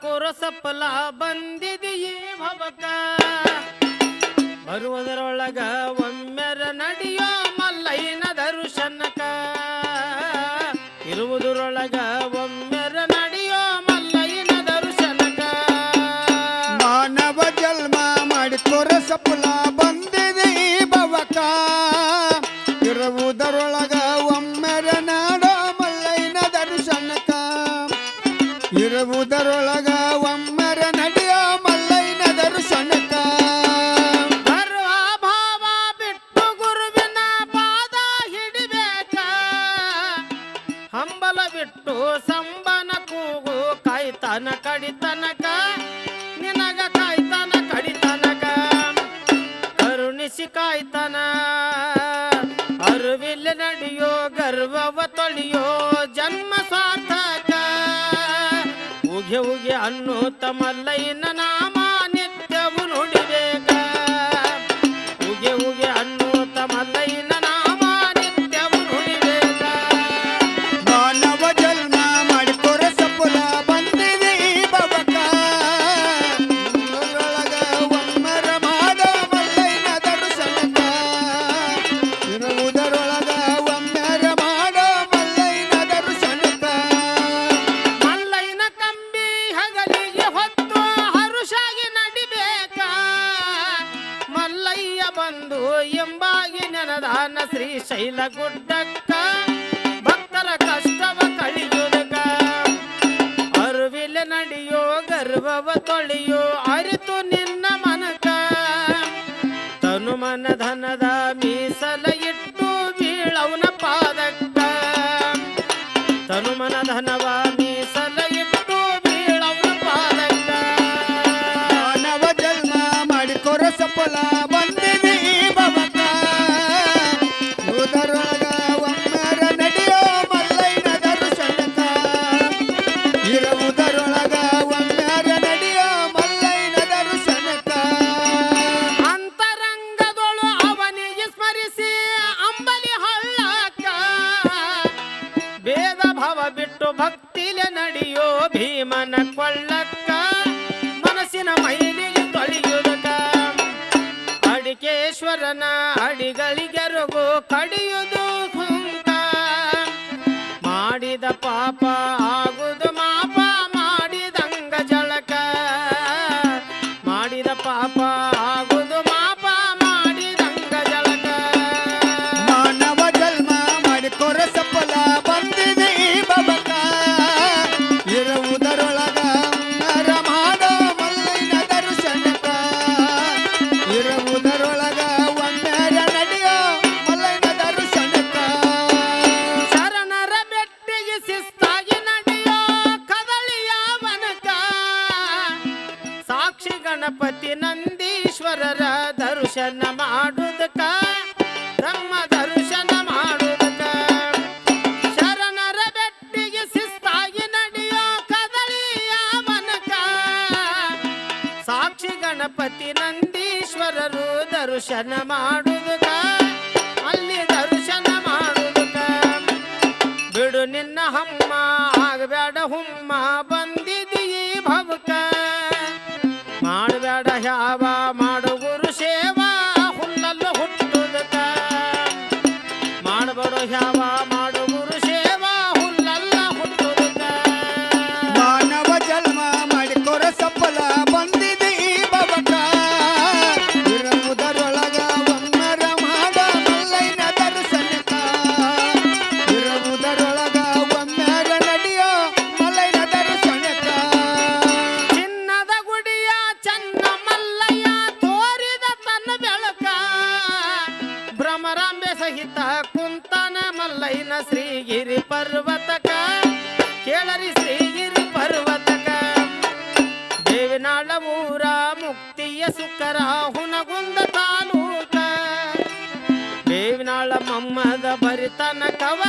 ಕುರಸಪ್ಪಲ ಬಂದಿದೆಯೇ ಭವಕ ಬರುವುದರೊಳಗ ಒಮ್ಮೆರ ನಡೆಯೋ ಮಲ್ಲಯ್ಯನ ದರ್ಶನಕ ಇರುವುದರೊಳಗ ಒಮ್ಮೆರ ನಡೆಯೋ ಮಲ್ಲಯ್ಯನ ದರ್ಶನಕ ಮಾನವ ಜನ್ಮ ಮಾಡಿ ಕುರಸಪ್ಪಲ ಬಂದಿದೆ ಭವಕ ಇರುವುದರೊಳಗ ಒಮ್ಮೆರ ನಾಡೋ ಮಲ್ಲಯ್ಯನ ದರ್ಶನಕ ಇರುವುದರೊಳಗ ಒಮ್ಮೆರ ನಡೆಯೋ ಮಲ್ಲಯ್ಯನ ದರ್ಶನಕ ಗರ್ವ ಭಾವ ಬಿಟ್ಟು ಗುರುವಿನ ಪಾದ ಹಿಡಿಬೇಕ ಹಂಬಲ ಬಿಟ್ಟು ಸಂಬನ ಕೂಗು ಕಾಯ್ತಾನ ಕಡಿತನಕ ನಿನಗ ಕಾಯ್ತಾನ ಕಡಿತನಕ ಕರುಣಿಸಿ ಕಾಯ್ತಾನ ಅರುವಿಲ್ಲ ನಡೆಯೋ ಗರ್ವವ ತೊಳೆಯೋ ಜನ್ಮ ಸಾರ್ಥಕ ಉಗೆ ಉಗೆ ಅನ್ನುತ್ತ ಮಲ್ಲಯ್ಯನ ನಾಮ ನಿತ್ಯವು ನುಡಿಬೇಕ ಉಗೆ ಉಗೆ ಅನ್ನುತ್ತ ಮಲ್ಲಯ್ಯನ ನಾಮ ನಿತ್ಯವು ನುಡಿಬೇಕ ಮಾನವ ಜನ್ಮ ಮಾಡಿ ಕುರಸಪ್ಪಲ ಬಂದಿದೆ ಭವಕ ಇರುವುದರೊಳಗ ಒಮ್ಮೆರ ಮಾಡೋ ಮಲ್ಲಯ್ಯನ ದರ್ಶನಕ ಇರುವುದರೊಳಗ ಒಮ್ಮೆರ ಮಾಡೋ ಮಲ್ಲಯ್ಯನ ದರ್ಶನಕ ಮಲ್ಲಯ್ಯನ ಕಂಬಿ ಹಗಲಿಗೆ ಹೊತ್ತು ಹರುಷಾಗಿ ನಡಿಬೇಕ ಮಲ್ಲಯ್ಯ ಬಂದು ಎಂಬಾಗಿ ನೆನದಾನ ಶ್ರೀಶೈಲ ಗುಡ್ಡಕ್ಕ ಭಕ್ತರ ಕಷ್ಟವ ಕಳಿಯುವುದಕ್ಕ ಅರುವಿಲ ನಡೆಯೋ ಗರ್ವವ ತೊಳೆಯೋ ಅರಿತು ನಿನ್ನ ಮನಕ ತನು ಮನ ಧನದ ಮೀಸಲ ಇಟ್ಟು ಬೀಳವನ ಪಾದಕ್ಕ ತನು ಮನ ಧನವ ಮೀಸಲ ಇಟ್ಟು ಬೀಳವನ ಪಾದಕ್ಕ ಮಾನವ ಜನ್ಮ ಮಾಡಿ ಕುರಸಪ್ಪಲ ಬಂದಿದೆ ಭವಕ ಇರುವುದರೊಳಗ ಒಮ್ಮೆರ ನಡೆಯೋ ಮಲ್ಲಯ್ಯನ ದರ್ಶನಕ ಇರುವುದರೊಳಗ ಒಮ್ಮೆರ ನಡೆಯೋ ಮಲ್ಲಯ್ಯನ ದರ್ಶನಕ ಅಂತರಂಗದೊಳು ಅವನಿಗೆ ಸ್ಮರಿಸಿ ಅಂಬಲಿ ಹಳ್ಳಕ್ಕ ಭೇದ ಭಾವ ಬಿಟ್ಟು ಭಕ್ತಿಲೆ ನಡೆಯೋ ಭೀಮನ ಕೊಳ್ಳಕ್ಕ ಮನಸ್ಸಿನ ಮೈಲಿಗೆ ತೊಳೆಯುವುದಕ್ಕ ಅಡಿಕೇಶ್ವರನ ಅಡಿಗಳಿಗೆರಗು ಕಡಿಯುವುದು ಹುಂಕ ಮಾಡಿದ ಪಾಪ ಆಗುದು ಮಾಪ ಮಾಡಿದಂಗ ಜಳಕ ಮಾಡಿದ ಪಾಪ ಆಗುದು ಮಾಪ ಮಾಡಿದಂಗ ಜಳಕ ಮಾನವ ಜನ್ಮ ಮಾಡಿ ಕುರಸಪ್ಪಲ ಬಂದಿದೆ ಭವಕ ಇರುವುದರೊಳಗ ಒಮ್ಮೆರ ಮಾಡೋ ಮಲ್ಲಯ್ಯನ ದರ್ಶನಕ ಇರುವುದರೊಳಗ ಒಮ್ಮೆರ ನಡೆಯೋ ಮಲ್ಲಯ್ಯನ ದರ್ಶನಕ ಶರಣರ ಬೆಟ್ಟಿಗೆ ಶಿಸ್ತಾಗಿ ನಡೆಯೋ ಕದಳಿಯ ವನಕ ಸಾಕ್ಷಿ ಗಣಪತಿ ನಂದೀಶ್ವರರ ದರ್ಶನ ಮಾಡುವುದಕ್ಕ ಬ್ರಹ್ಮ ದರ್ಶನ ಮಾಡುವುದಕ್ಕ ಶರಣರ ಬೆಟ್ಟಿಗೆ ಶಿಸ್ತಾಗಿ ನಡೆಯೋ ಕದಳಿಯ ವನಕ ಸಾಕ್ಷಿ ಗಣಪತಿ ನಂದೀಶ್ವರರು ದರ್ಶನ ಮಾಡುವುದಕ್ಕ ಅಲ್ಲಿ ದರ್ಶನ ಮಾಡುವುದಕ್ಕ ಬಿಡು ನಿನ್ನ ಹಮ್ಮ ಆಗಬೇಡ ಹುಮ್ಮ ಬಂದಿದೀ ಭವಕ ಮಾಡಬೇಡ ಯಾವ ಮಾಡು ಗುರು ಸೇವಾ ಹುಲ್ಲಲ್ಲೂ ಹುಟ್ಟುದಕ್ಕ ಮಾಡಬೇಡ ಯಾವ ಮಾಡು ಗುರು ಸೇವಾ ಹುಲ್ಲಲ್ಲ ಹುಟ್ಟುದಕ್ಕ ಮಾನವ ಜನ್ಮ ಮಾಡಿ ಕುರಸಪ್ಪಲ ಬಂದಿದೆ ಭವಕ ಇರುವುದರೊಳಗ ಒಮ್ಮೆರ ಮಾಡೋ ಮಲ್ಲಯ್ಯನ ದರ್ಶನಕ ಇರುವುದರೊಳಗ ಒಮ್ಮೆರ ನಡೆಯೋ ಮಲ್ಲಯ್ಯನ ದರ್ಶನಕ ಚಿನ್ನದ ಗುಡಿಯ ಚನ್ನ ಮಲ್ಲಯ್ಯ ತೋರಿದ ತನ್ನ ಬೆಳಕ ಭ್ರಮರಾಂಬೆ ಸಹಿತ ಕುಂತನ ಮಲ್ಲಯ್ಯನ ಶ್ರೀಗಿರಿ ಪರ್ವತಕ ಕೇಳರಿ ಶ್ರೀಗಿರಿ ಪರ್ವತಕ ದೇವಿನಾಳ ಊರ ಮುಕ್ತಿಯ ಸುಕರ ಹುನಗುಂದ ತಾಲೂಕ ಬೇವಿನಾಳ ಮಮ್ಮದ ಬರಿತನ ಕವ